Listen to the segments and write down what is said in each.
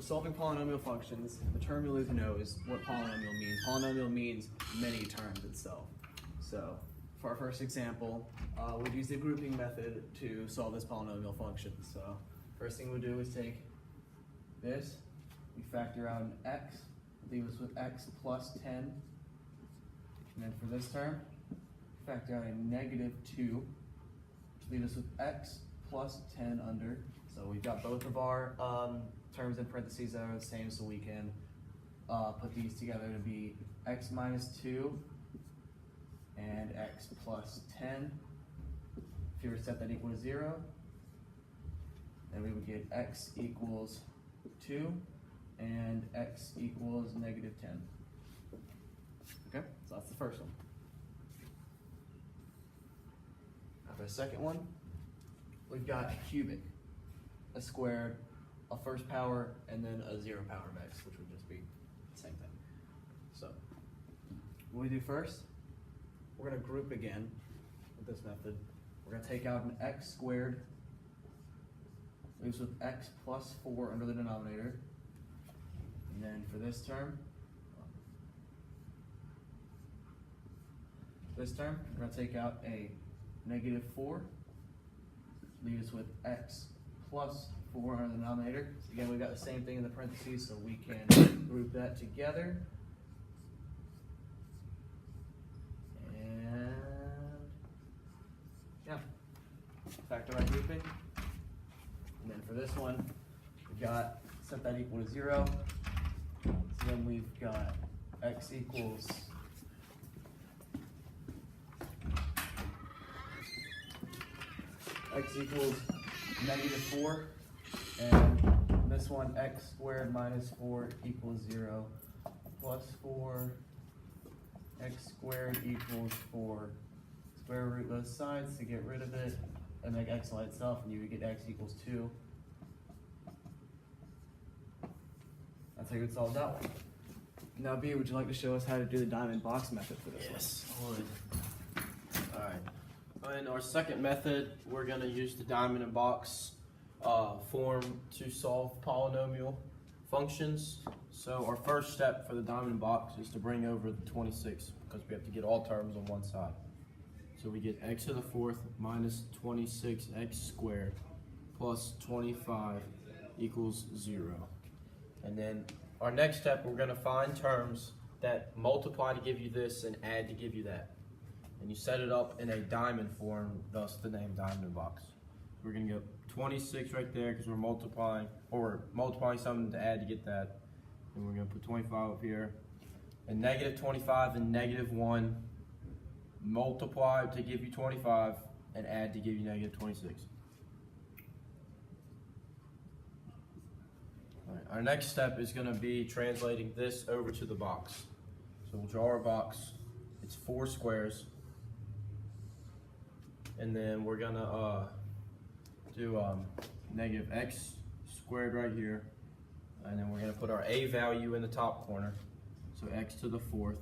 solving polynomial functions, the term you'll know is what polynomial means. Polynomial means many terms itself. So for our first example, we'd use the grouping method to solve this polynomial function. So first thing we'll do is take this, we factor out an x, leave us with x plus 10. And then for this term, factor out a negative 2, which leaves us with x plus 10 under. So we've got both of our terms in parentheses that are the same, so we can put these together to be x minus 2 and x plus 10. If you were to set that equal to 0, then we would get x equals 2 and x equals negative 10. Okay, so that's the first one. Now for the second one, we've got a cubic, a squared, a first power, and then a 0 power of x, which would just be the same thing. So what we do first, we're going to group again with this method. We're going to take out an x squared, leaves with x plus 4 under the denominator. And then for this term, we're going to take out a negative 4, leave us with x plus 4 under the denominator. So again, we've got the same thing in the parentheses, so we can group that together. And yeah, factor by grouping. And then for this one, we've got set that equal to 0. So then we've got x equals negative 4, and this one x squared minus 4 equals 0, plus 4, x squared equals 4. Square root both sides to get rid of it and make x by itself, and you would get x equals 2. That's how you would solve that one. Now B, would you like to show us how to do the diamond box method for this one? Yes, I would. Alright. In our second method, we're going to use the diamond and box form to solve polynomial functions. So our first step for the diamond box is to bring over the 26, because we have to get all terms on one side. So we get x to the 4th minus 26x squared plus 25 equals 0. And then our next step, we're going to find terms that multiply to give you this and add to give you that. And you set it up in a diamond form, thus the name diamond box. We're going to go 26 right there because we're multiplying something to add to get that. And we're going to put 25 up here. And negative 25 and negative 1 multiply to give you 25 and add to give you negative 26. All right, our next step is going to be translating this over to the box. So we'll draw our box. It's 4 squares. And then we're going to do negative x squared right here. And then we're going to put our a value in the top corner. So x to the 4th.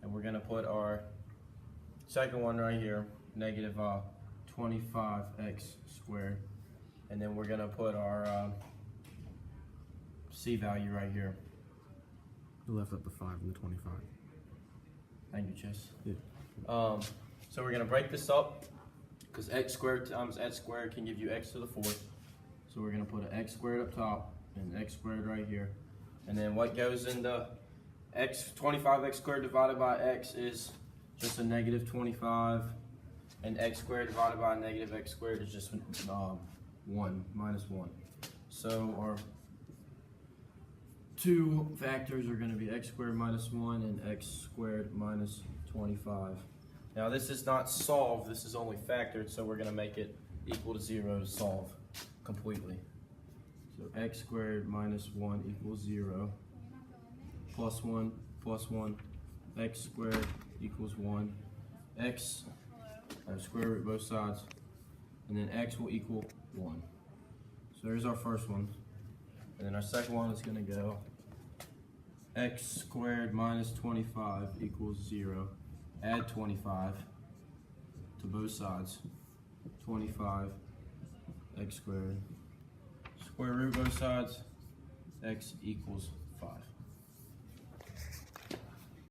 And we're going to put our second one right here, negative 25x squared. And then we're going to put our c value right here. You left up the 5 and the 25. Thank you, Chase. Yeah. So we're going to break this up because x squared times x squared can give you x to the 4th. So we're going to put an x squared up top and x squared right here. And then what goes into 25x squared divided by x is just a negative 25, and x squared divided by negative x squared is just 1, minus 1. So our two factors are going to be x squared minus 1 and x squared minus 25. Now this is not solved, this is only factored, so we're going to make it equal to 0 to solve completely. So x squared minus 1 equals 0, plus 1, x squared equals 1, x, square root both sides, and then x will equal 1. So there's our first one. And then our second one is going to go x squared minus 25 equals 0. Add 25 to both sides. 25 x squared. Square root both sides. x equals 5.